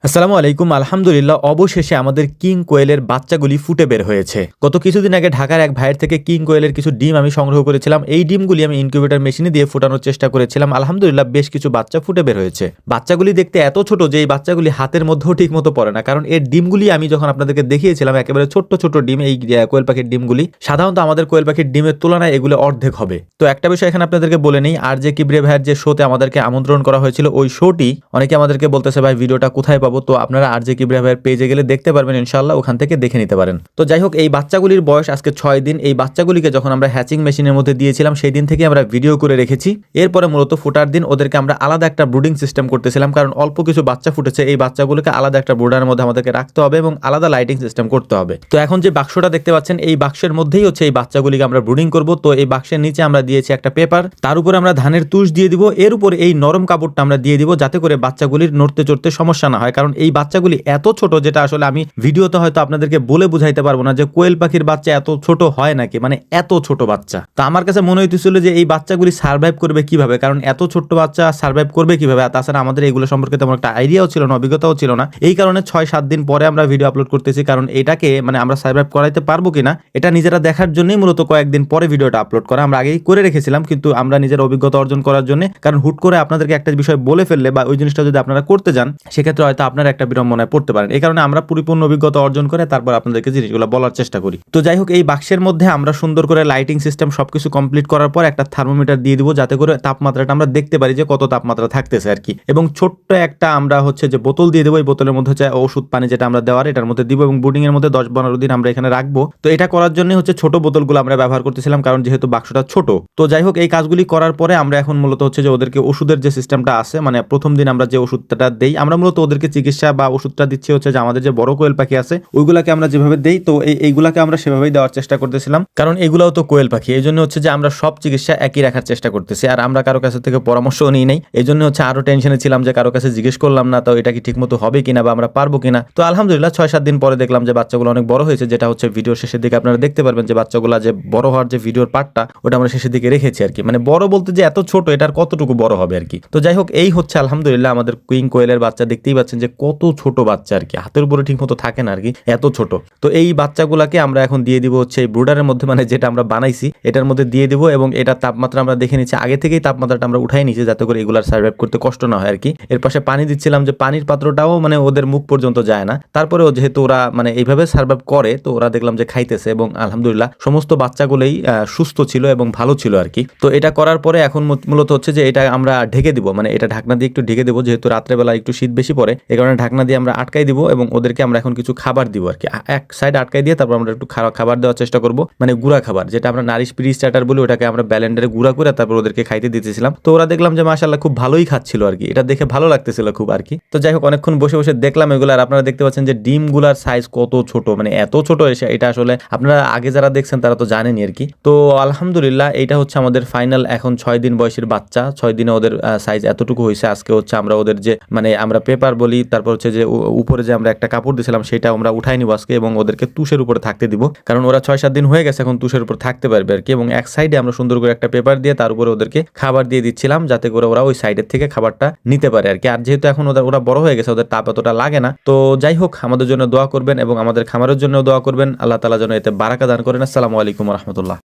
আসসালামু আলাইকুম। আলহামদুলিল্লাহ, অবশেষে আমাদের কিং কোয়েলের বাচ্চাগুলি ফুটে বের হয়েছে। গত কিছুদিন আগে ঢাকার এক ভাইয়ের থেকে কিং কোয়েলের কিছু ডিম আমি সংগ্রহ করেছিলাম। এই ডিমগুলি আমি ইনকিউবেটর মেশিনে দিয়ে ফোটানোর চেষ্টা করেছিলাম। আলহামদুলিল্লাহ, বেশ কিছু বাচ্চা ফুটে বের হয়েছে। বাচ্চাগুলি দেখতে এত ছোট যে এই বাচ্চাগুলি হাতের মধ্যেও ঠিক মতো পড়ে না, কারণ এর ডিমগুলি আমি যখন আপনাদেরকে দেখিয়েছিলাম একেবারে ছোট্ট ছোট ডিম। এই কোয়েল পাখির ডিমগুলি সাধারণত আমাদের কোয়েল পাখির ডিমের তুলনায় এগুলো অর্ধেক হবে। তো একটা বিষয় এখানে আপনাদেরকে বলে নেই, আর যে কিবরিয়া ভাইয়ের যে শোতে আমাদেরকে আমন্ত্রণ করা হয়েছিল, ওই শোটি অনেকে আমাদেরকে বলতেছে ভাই ভিডিওটা কোথায় পাবো। তো আপনারা আর যে কিবরিয়া ভাইয়ের পেজে গেলে দেখতে পারবেন, ইনশাআল্লাহ ওখান থেকে দেখে নিতে পারেন। তো যাই হোক, এই বাচ্চাগুলির বয়স আজকে 6 দিন। এই বাচ্চাগুলিকে যখন আমরা হ্যাচিং মেশিনের মধ্যে দিয়েছিলাম সেই দিন থেকে আমরা ভিডিও করে রেখেছি। এরপরে মূলত ফোটার দিন ওদেরকে আমরা আলাদা একটা ব্রুডিং সিস্টেম করতেছিলাম, কারণ অল্প কিছু বাচ্চা ফুটেছে। এই বাচ্চাগুলোকে আলাদা একটা ব্রুডারের মধ্যে আমাদেরকে রাখতে হবে এবং আলাদা লাইটিং সিস্টেম করতে হবে। তো এখন যে বাক্সটা দেখতে পাচ্ছেন, এই বাক্সের মধ্যেই হচ্ছে এই বাচ্চাগুলিকে আমরা ব্রুডিং করব। তো এই বাক্সের নিচে আমরা দিয়েছি একটা পেপার, তার উপরে আমরা ধানের তুষ দিয়ে দিব, এর উপরে এই নরম কাপড়টা আমরা দিয়ে দিব, যাতে করে বাচ্চাগুলির নড়তে চড়তে সমস্যা না হয়। কারণ এই বাচ্চাগুলি এত ছোট, যেটা আসলে আমি ভিডিওতে হয়তো আপনাদেরকে বলে বুঝাইতে পারবো না যে কোয়েল পাখির বাচ্চা এত ছোট হয় নাকি, মানে এত ছোট বাচ্চা। তো আমার কাছে মনে হইতেছিল যে এই বাচ্চাগুলি সার্ভাইভ করবে কিভাবে, কারণ এত ছোট্ট বাচ্চা সার্ভাইভ করবে কিভাবে। আর তাছাড়া আমাদের এগুলো সম্পর্কে তেমন একটা আইডিয়াও ছিল না, অভিজ্ঞতাও ছিল না। এই কারণে 6-7 দিন পরে আমরা ভিডিও আপলোড করতেছি, কারণ এটাকে মানে আমরা সার্ভাইভ করাইতে পারবো কিনা এটা নিজেরা দেখার জন্যই মূলত কয়েকদিন পরে ভিডিওটা আপলোড করা। আমরা আগেই করে রেখেছিলাম, কিন্তু আমরা নিজের অভিজ্ঞতা অর্জন করার জন্য, কারণ হুট করে আপনাদেরকে একটা বিষয় বলে ফেললে বা ওই জিনিসটা যদি আপনারা করতে যান, সেক্ষেত্রে হয়তো আপনারা একটা বিড়ম্বনায় পড়তে পারেন। এই কারণে আমরা পরিপূর্ণ অভিজ্ঞতা অর্জন করে তারপর আপনাদেরকে জিনিসগুলো বলার চেষ্টা করি। তো যাই হোক, এই বাক্সের মধ্যে আমরা সুন্দর করে লাইটিং সিস্টেম সবকিছু কমপ্লিট করার পর একটা থার্মোমিটার দিয়ে দিব, যাতে করে তাপমাত্রাটা আমরা দেখতে পারি যে কত তাপমাত্রা থাকতেছে আর কি। এবং ছোট্ট একটা আমরা হচ্ছে যে বোতল দিয়ে দেবো। এই বোতলের মধ্যে হচ্ছে ওষুধ পানি যেটা আমরা দেওয়ার, এটার মধ্যে দিব এবং ব্রুডিং এর মধ্যে 10-15 দিন আমরা এখানে রাখবো। তো এটা করার জন্য হচ্ছে ছোট বোতলগুলো আমরা ব্যবহার করতেছিলাম, কারণ যেহেতু বাক্সটা ছোট। তো যাই হোক, এই কাজগুলি করার পরে আমরা এখন মূলত হচ্ছে যে ওদেরকে ওষুধের যে সিস্টেমটা আছে, মানে প্রথম দিন আমরা যে ওষুধটা দেই, আমরা মূলত ওদেরকে চিকিৎসা বা ওষুধটা দিচ্ছি হচ্ছে যে আমাদের যে বড় কোয়েল পাখি আছে ওইগুলাকে আমরা যেভাবে দেই, তো এইগুলাকে আমরা সেভাবেই দেওয়ার চেষ্টা করতেছিলাম, কারণ এগুলাও তো কোয়েল পাখি। এই জন্য হচ্ছে যে আমরা সব চিকিৎসা একই রাখার চেষ্টা করতেছি। আর আমরা কারো কাছে থেকে পরামর্শও নিই নাই, এই জন্য হচ্ছে আরো টেনশনে ছিলাম যে কারো কাছে জিজ্ঞেস করলাম না তো এটা কি ঠিক মতো হবে কিনা বা আমরা পারবো কিনা। তো আলহামদুলিল্লাহ 6-7 দিন পরে দেখলাম যে বাচ্চাগুলো অনেক বড় হয়েছে, যেটা হচ্ছে ভিডিওর শেষের দিকে আপনারা দেখতে পারবেন যে বাচ্চাগুলো যে বড় হওয়ার যে ভিডিওর পার্টটা ওটা আমরা শেষের দিকে রেখেছি আর কি। মানে বড় বলতে যে এত ছোট, এটার কতটুকু বড় হবে আর কি। তো যাই হোক, এই হচ্ছে আলহামদুলিল্লাহ আমাদের কুইং কোয়েলের বাচ্চা। দেখতেই পাচ্ছেন যে কত ছোট বাচ্চা আর কি, হাতের উপরে ঠিক মতো থাকে না আর কি, এত ছোট। তো এই বাচ্চাগুলাকে আমরা এখন দিয়ে দিব হচ্ছে এই ব্রুডারের মধ্যে, মানে যেটা আমরা বানাইছি এটার মধ্যে দিয়ে দিব। এবং এটা তাপমাত্রা আমরা দেখে নিচ্ছি, আগে থেকেই তাপমাত্রাটা আমরা উঠাই নিচ্ছি, যাতে করে এগুলার সার্ভাইভ করতে কষ্ট না হয় আর কি। এর পাশে পানি দিচ্ছিলাম, যে পানির পাত্রটাও মানে ওদের মুখ পর্যন্ত যায় না, তারপরেও যেহেতু ওরা মানে এইভাবে সার্ভাইভ করে, তো ওরা দেখলাম যে খাইতেছে এবং আলহামদুলিল্লাহ সমস্ত বাচ্চাগুলোই সুস্থ ছিল এবং ভালো ছিল আর কি। তো এটা করার পরে এখন মূলত হচ্ছে যে এটা আমরা ঢেকে দিব, মানে এটা ঢাকনা দিয়ে একটু ঢেকে দিব, যেহেতু রাত্রেবেলা একটু শীত বেশি পড়ে, এই কারণে ঢাকনা দিয়ে আমরা আটকাই দিব এবং ওদেরকে আমরা এখন কিছু খাবার দিব আর কি। এক সাইড আটকাই দিয়ে তারপর আমরা একটু খাবার দেওয়ার চেষ্টা করব, মানে গুঁড়া খাবার, যেটা আমরা নারিশ প্রি স্টার্টার বলি, ওটাকে আমরা ব্যালেন্ডারে গুঁড়া করে তারপর ওদেরকে খাইতে দিতেছিলাম। তো ওরা দেখলাম যে মাশাআল্লাহ খুব ভালোই খাচ্ছিল আর কি, এটা দেখে ভালো লাগতেছিল খুব আর কি। তো যাই হোক, অনেকক্ষণ বসে বসে দেখলাম এগুলো। আর আপনারা দেখতে পাচ্ছেন যে ডিমগুলার সাইজ কত ছোট, মানে এত ছোট এসে, এটা আসলে আপনারা আগে যারা দেখছেন তারা তো জানেনই আর কি। তো আলহামদুলিল্লাহ এইটা হচ্ছে আমাদের ফাইনাল এখন 6 দিন বয়সের বাচ্চা। 6 দিনে ওদের সাইজ এতটুকু হয়েছে। আজকে হচ্ছে আমরা ওদের যে মানে আমরা পেপার বলি, তারপর হচ্ছে যে উপরে যে আমরা একটা কাপড় দিয়েছিলাম সেটা আমরা উঠাই নিব আজকে, এবং ওদেরকে তুষের উপরে থাকতে দিব, কারণ ওরা 6-7 দিন হয়ে গেছে, এখন তুষের উপর থাকতে পারবে আর কি। এবং এক সাইডে আমরা সুন্দর করে একটা পেপার দিয়ে তার উপরে ওদেরকে খাবার দিয়ে দিচ্ছিলাম, যাতে করে ওরা ওই সাইডের থেকে খাবারটা নিতে পারে আর কি। আর যেহেতু এখন ওরা বড় হয়ে গেছে, ওদের তাপ এতটা লাগে না। তো যাই হোক, আমাদের জন্য দোয়া করবেন এবং আমাদের খামারের জন্য দোয়া করবেন। আল্লাহ তাআলা যেন এতে বারাকা দান করেন। আসসালামু আলাইকুম ওয়া রাহমাতুল্লাহ।